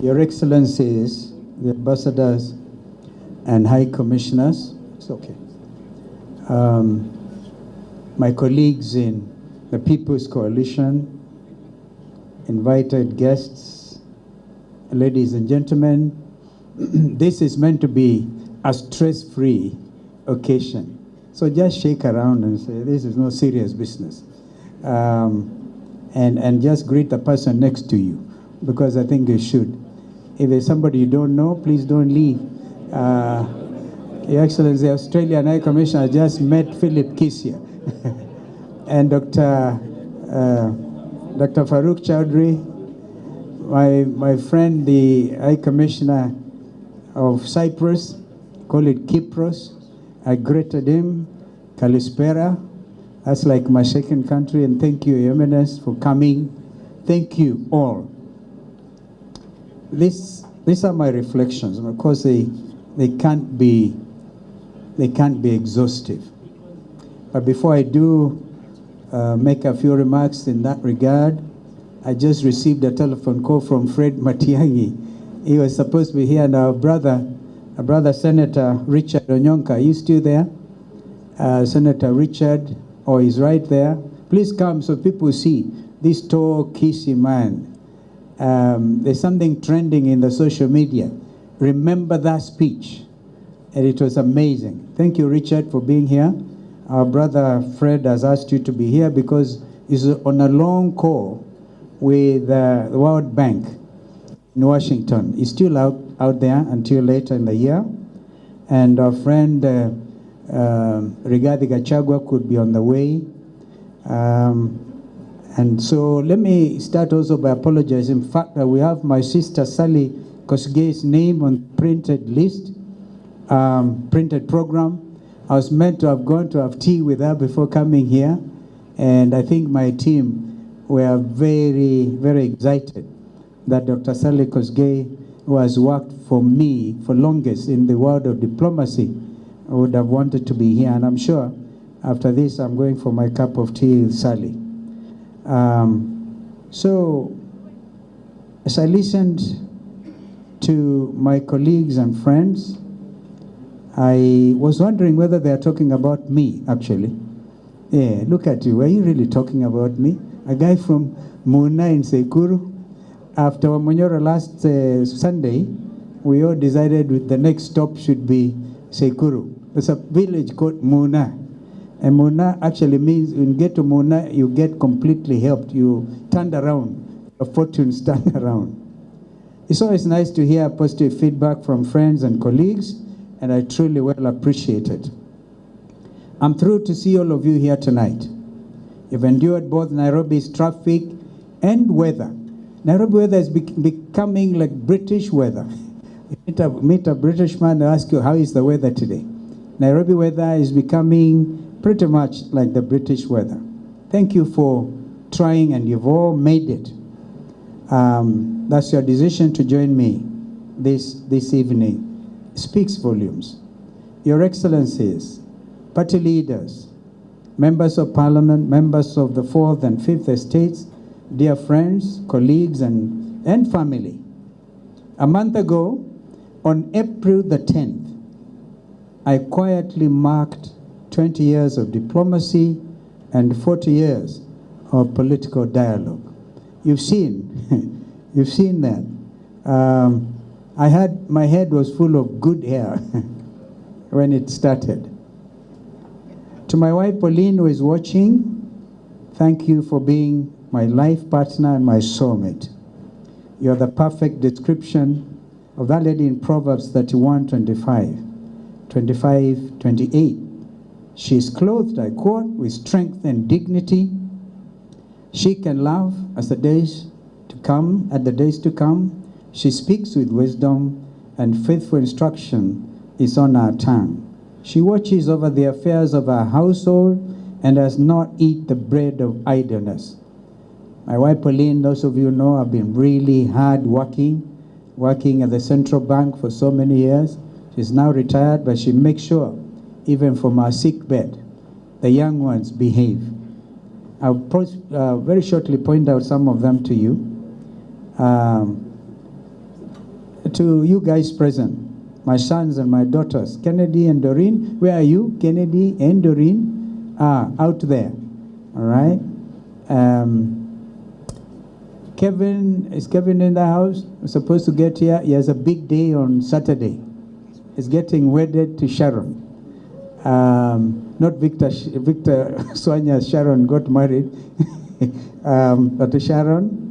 Your Excellencies, the ambassadors and high commissioners, it's okay. My colleagues in the People's Coalition, invited guests, ladies and gentlemen, this is meant to be a stress-free occasion. So just shake around and say, this is no serious business. And just greet the person next to you, because I think you should. If there's somebody you don't know, please don't leave. Your Excellency, the Australian High Commissioner just met Philip Kissia and Dr. Farouk Chowdhury, my friend, the High Commissioner of Cyprus, call it Kypros. I greeted him, Kalispera. That's like my second country, and thank you, Your Eminence, for coming. Thank you all. These are my reflections, and of course they can't be exhaustive. But before I do make a few remarks in that regard, I just received a telephone call from Fred Matiang'i. He was supposed to be here, and our brother Senator Richard Onyonka, are you still there? Senator Richard, he's right there. Please come so people see this tall, kissy man. There's something trending in the social media. Remember that speech. And it was amazing. Thank you, Richard, for being here. Our brother Fred has asked you to be here because he's on a long call with the World Bank in Washington. He's still out there until later in the year. And our friend Rigathi Gachagua could be on the way. And so let me start also by apologizing. In fact, we have my sister Sally Kosgei's name on the printed list, printed program. I was meant to have gone to have tea with her before coming here. And I think my team were very, very excited that Dr. Sally Kosgei, who has worked for me for longest in the world of diplomacy, would have wanted to be here. And I'm sure after this, I'm going for my cup of tea with Sally. So as I listened to my colleagues and friends, I was wondering whether they are talking about me, actually. Yeah, look at you. Were you really talking about me? A guy from Muna in Sekuru. After Wamonyoro last Sunday, we all decided the next stop should be Sekuru. There's a village called Muna. And Muna actually means when you get to Muna, you get completely helped. You turn around. Your fortunes turn around. It's always nice to hear positive feedback from friends and colleagues, and I truly well appreciate it. I'm thrilled to see all of you here tonight. You've endured both Nairobi's traffic and weather. Nairobi weather is becoming like British weather. You meet a British man and ask you, how is the weather today? Nairobi weather is becoming pretty much like the British weather. Thank you for trying, and you've all made it. That's your decision to join me this evening. Speaks volumes. Your Excellencies, party leaders, members of Parliament, members of the 4th and 5th Estates, dear friends, colleagues, and family. A month ago, on April the 10th, I quietly marked 20 years of diplomacy and 40 years of political dialogue. You've seen, you've seen that. My head was full of good hair when it started. To my wife Pauline, who is watching, thank you for being my life partner and my soulmate. You're the perfect description of that lady in Proverbs 31:28. She is clothed, I quote, with strength and dignity. She can love at the days to come. She speaks with wisdom, and faithful instruction is on her tongue. She watches over the affairs of her household and does not eat the bread of idleness. My wife Pauline, those of you know, have been really hard working at the central bank for so many years. She's now retired, but she makes sure, even from her sick bed, the young ones behave. I'll very shortly point out some of them to you. to you guys present, my sons and my daughters, Kennedy and Doreen. Where are you? Kennedy and Doreen are out there. All right. Kevin, is Kevin in the house? We're supposed to get here. He has a big day on Saturday. He's getting wedded to Sharon. Not Victor Sonia Sharon got married, but to Sharon.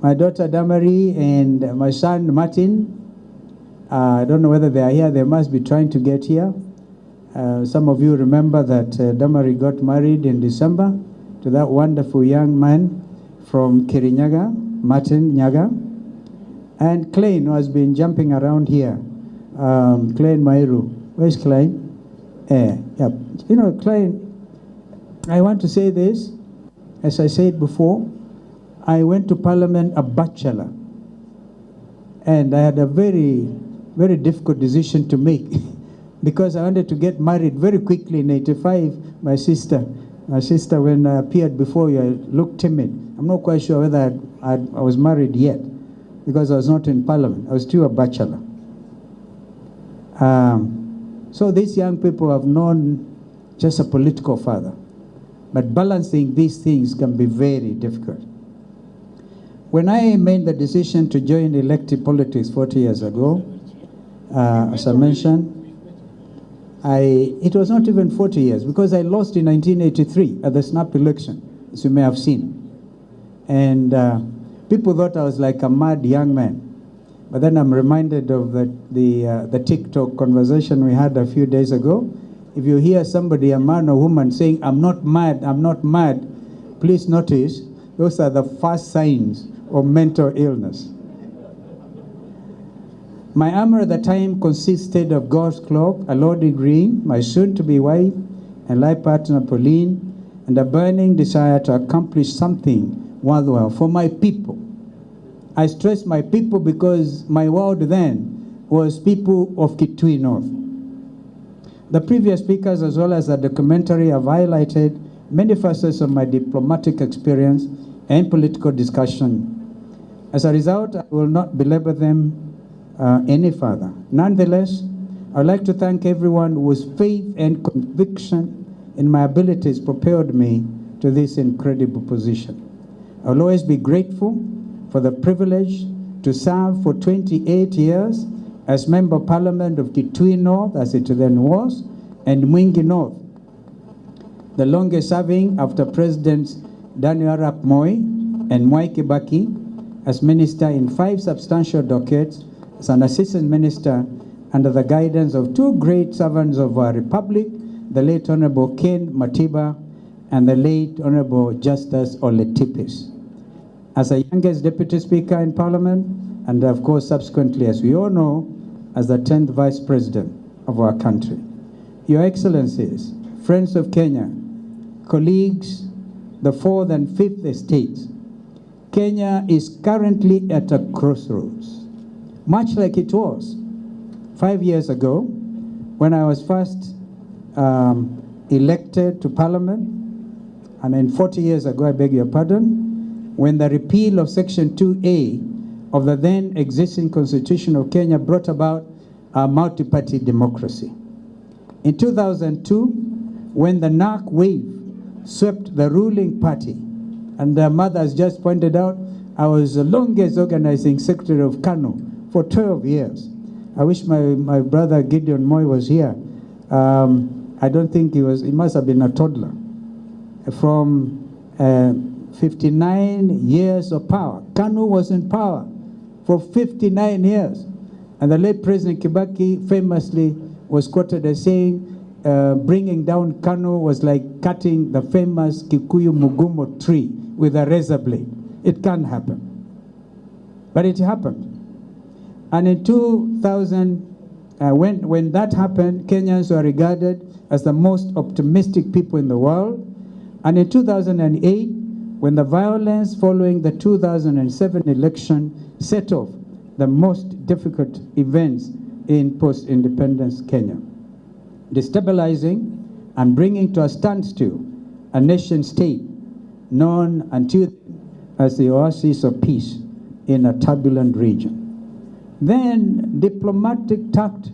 My daughter Damari and my son Martin. I don't know whether they are here. They must be trying to get here. Some of you remember that Damari got married in December to that wonderful young man from Kirinyaga, Martin Nyaga. And Klein, who has been jumping around here. Klein Mairu. Where's Klein? Yeah. You know, Klein, I want to say this. As I said before, I went to Parliament a bachelor. And I had a very, very difficult decision to make because I wanted to get married very quickly in 85. My sister, when I appeared before you, I looked timid. I'm not quite sure whether I was married yet because I was not in Parliament. I was still a bachelor. So these young people have known just a political father. But balancing these things can be very difficult. When I made the decision to join elective politics 40 years ago, as I mentioned, it was not even 40 years because I lost in 1983 at the snap election, as you may have seen. And people thought I was like a mad young man. But then I'm reminded of the TikTok conversation we had a few days ago. If you hear somebody, a man or woman, saying, I'm not mad, please notice, those are the first signs of mental illness. My armor at the time consisted of God's cloak, a loaded ring, my soon-to-be wife and life partner Pauline, and a burning desire to accomplish something worthwhile for my people. I stress my people because my world then was people of Kitui North. The previous speakers, as well as the documentary, have highlighted many facets of my diplomatic experience and political discussion. As a result, I will not belabor them any further. Nonetheless, I would like to thank everyone whose faith and conviction in my abilities propelled me to this incredible position. I will always be grateful for the privilege to serve for 28 years as Member of Parliament of Kitui North, as it then was, and Mwingi North, the longest serving after Presidents Daniel Arap Moi and Mwai Kibaki, as Minister in 5 substantial decades, as an Assistant Minister under the guidance of 2 great servants of our Republic, the late Honorable Ken Matiba and the late Honorable Justice Oletipis. As the youngest Deputy Speaker in Parliament, and of course subsequently, as we all know, as the 10th Vice President of our country. Your Excellencies, friends of Kenya, colleagues, the 4th and 5th estates, Kenya is currently at a crossroads, much like it was 5 years ago when I was first elected to Parliament. 40 years ago, I beg your pardon, when the repeal of Section 2A of the then existing Constitution of Kenya brought about a multi-party democracy. In 2002, when the NARC wave swept the ruling party, and the mother has just pointed out, I was the longest organizing secretary of KANU for 12 years. I wish my brother Gideon Moi was here. I don't think he must have been a toddler. From 59 years of power. KANU was in power for 59 years. And the late President Kibaki famously was quoted as saying, bringing down KANU was like cutting the famous Kikuyu Mugumo tree with a razor blade. It can't happen. But it happened. And in 2000, when that happened, Kenyans were regarded as the most optimistic people in the world. And in 2008, when the violence following the 2007 election set off the most difficult events in post-independence Kenya, destabilizing and bringing to a standstill a nation state known until then as the oasis of peace in a turbulent region. Then diplomatic tact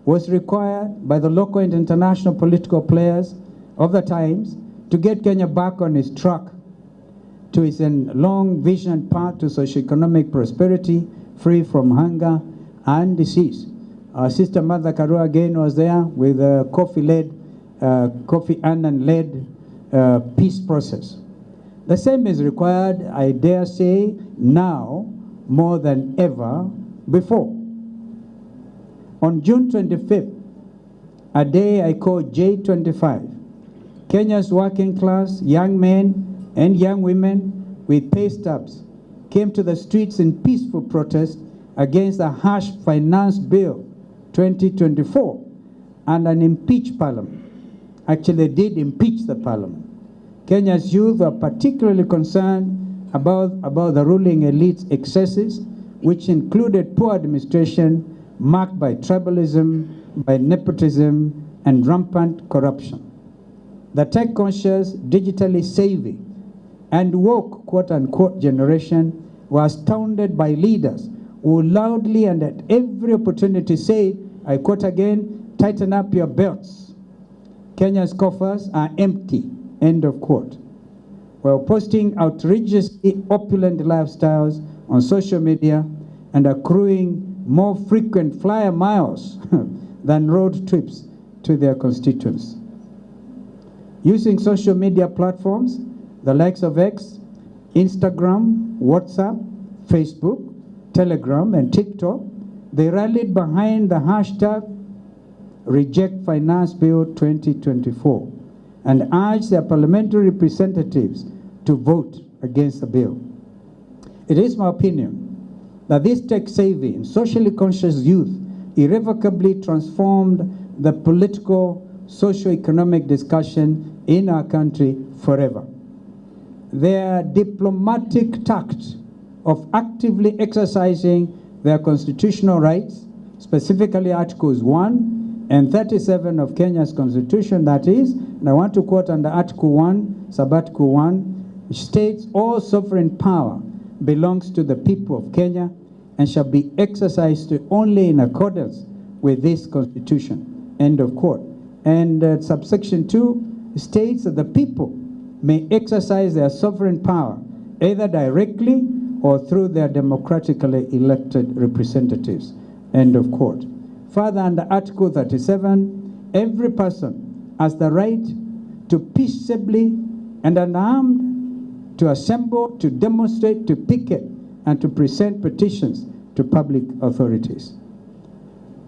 was required by the local and international political players of the times to get Kenya back on its track to its long vision path to socioeconomic prosperity, free from hunger and disease. Our sister Mother Karua again was there with a Kofi Annan-led peace process. The same is required, I dare say, now more than ever before. On June 25th, a day I call J25, Kenya's working class, young men and young women with pay stubs came to the streets in peaceful protest against the harsh finance bill 2024 and an impeached parliament. Actually, they did impeach the parliament. Kenya's youth are particularly concerned about the ruling elite's excesses, which included poor administration marked by tribalism, by nepotism, and rampant corruption. The tech-conscious, digitally savvy, and woke, quote-unquote, generation were astounded by leaders who loudly and at every opportunity said, I quote again, tighten up your belts. Kenya's coffers are empty, end of quote. While posting outrageously opulent lifestyles on social media and accruing more frequent flyer miles than road trips to their constituents. Using social media platforms, the likes of X, Instagram, WhatsApp, Facebook, Telegram, and TikTok, they rallied behind the hashtag Reject Finance Bill 2024 and urged their parliamentary representatives to vote against the bill. It is my opinion that this tech-savvy and socially conscious youth irrevocably transformed the political, socio-economic discussion in our country forever. Their diplomatic tact of actively exercising their constitutional rights, specifically Articles 1 and 37 of Kenya's Constitution, that is, and I want to quote under Article 1, Sub-Article 1, which states all sovereign power belongs to the people of Kenya and shall be exercised only in accordance with this Constitution, end of quote. And subsection 2 states that the people may exercise their sovereign power either directly or through their democratically elected representatives, end of quote. Further, under Article 37, every person has the right to peaceably and unarmed to assemble, to demonstrate, to picket, and to present petitions to public authorities.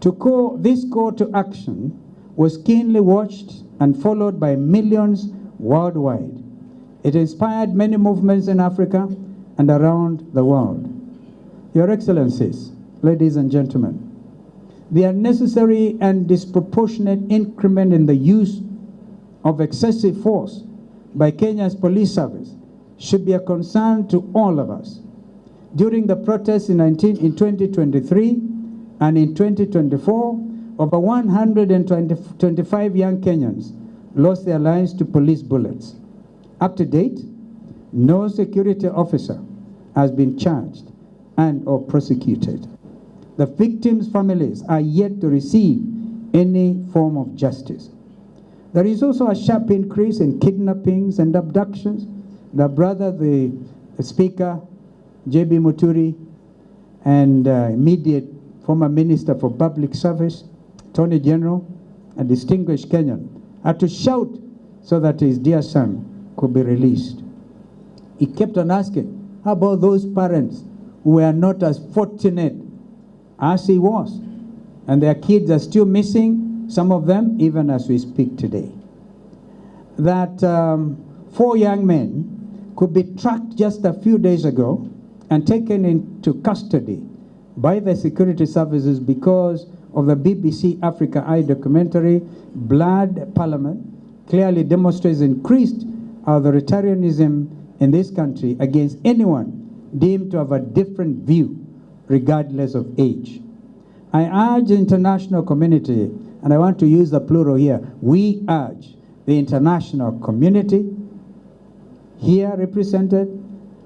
This call to action was keenly watched and followed by millions worldwide. It inspired many movements in Africa and around the world. Your Excellencies, ladies and gentlemen, the unnecessary and disproportionate increment in the use of excessive force by Kenya's police service should be a concern to all of us. During the protests in 2023 and in 2024, over 125 young Kenyans lost their lives to police bullets. Up to date, no security officer has been charged and or prosecuted. The victims' families are yet to receive any form of justice. There is also a sharp increase in kidnappings and abductions. The brother, the Speaker, J.B. Muturi, and immediate former Minister for Public Service, Attorney General, a distinguished Kenyan, had to shout so that his dear son could be released. He kept on asking, how about those parents who were not as fortunate as he was? And their kids are still missing, some of them even as we speak today. That 4 young men could be tracked just a few days ago and taken into custody by the security services because of the BBC Africa Eye documentary, Blood Parliament, clearly demonstrates increased authoritarianism in this country against anyone deemed to have a different view, regardless of age. I urge the international community, and I want to use the plural here, we urge the international community here represented,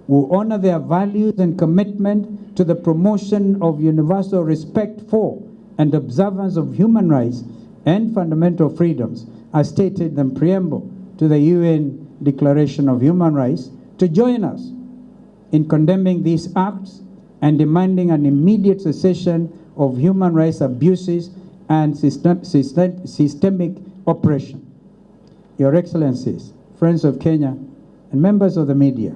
who honor their values and commitment to the promotion of universal respect for and observance of human rights and fundamental freedoms, as stated in the preamble to the UN Declaration of Human Rights, to join us in condemning these acts and demanding an immediate cessation of human rights abuses and systemic oppression. Your Excellencies, friends of Kenya, and members of the media,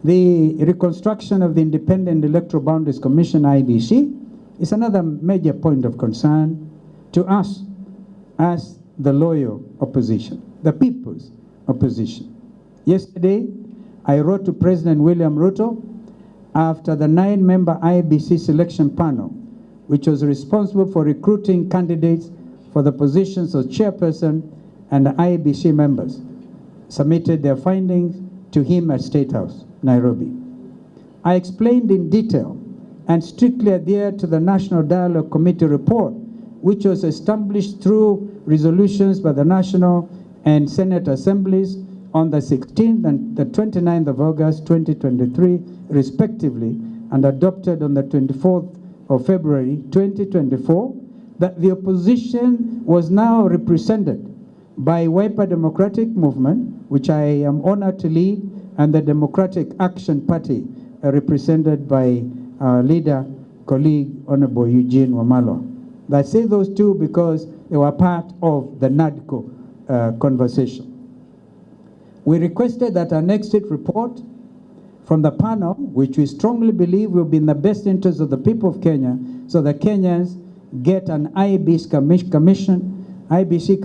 the reconstruction of the Independent Electoral Boundaries Commission, IBC, is another major point of concern to us as the loyal opposition, the people's opposition. Yesterday, I wrote to President William Ruto after the 9-member IBC selection panel, which was responsible for recruiting candidates for the positions of chairperson and the IBC members, submitted their findings to him at State House, Nairobi. I explained in detail and strictly adhered to the National Dialogue Committee report, which was established through resolutions by the National and Senate Assemblies on the 16th and the 29th of August 2023, respectively, and adopted on the 24th of February 2024, that the opposition was now represented by Wiper Democratic Movement, which I am honored to lead, and the Democratic Action Party, represented by our leader, colleague, Honorable Eugene Wamalwa. I say those two because they were part of the NADCO conversation. We requested that an exit report from the panel, which we strongly believe will be in the best interest of the people of Kenya, so that Kenyans get an IBC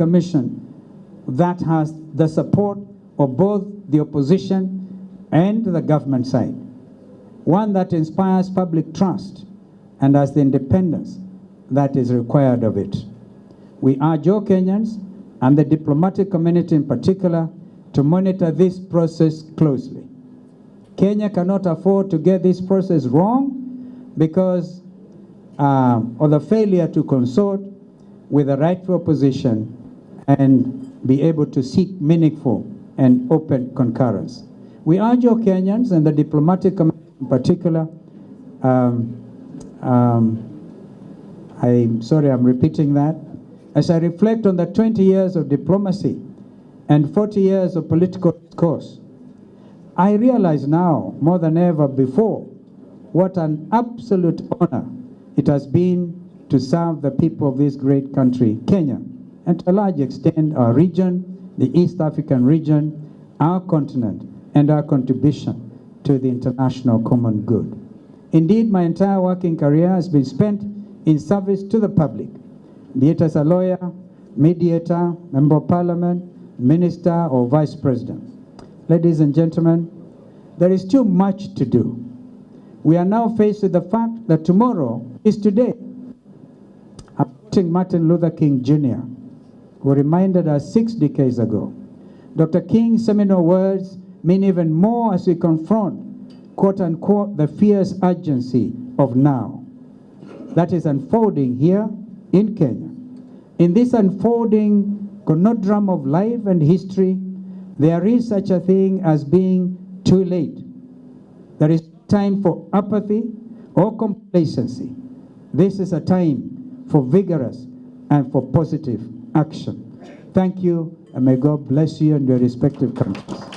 commission that has the support of both the opposition and the government side. One that inspires public trust and has the independence that is required of it. We urge all Kenyans and the diplomatic community in particular to monitor this process closely. Kenya cannot afford to get this process wrong because of the failure to consult with the rightful opposition and be able to seek meaningful and open concurrence. We urge all Kenyans and the diplomatic community in particular, I'm sorry I'm repeating that, as I reflect on the 20 years of diplomacy and 40 years of political discourse, I realize now more than ever before what an absolute honor it has been to serve the people of this great country, Kenya, and to a large extent our region, the East African region, our continent, and our contribution to the international common good. Indeed, my entire working career has been spent in service to the public, be it as a lawyer, mediator, member of parliament, minister, or vice president. Ladies and gentlemen, there is too much to do. We are now faced with the fact that tomorrow is today. I'm quoting Martin Luther King Jr., who reminded us 6 decades ago. Dr. King's seminal words mean even more as we confront, quote unquote, the fierce urgency of now that is unfolding here in Kenya. In this unfolding conundrum of life and history, there is such a thing as being too late. There is time for apathy or complacency. This is a time for vigorous and for positive action. Thank you, and may God bless you and your respective countries.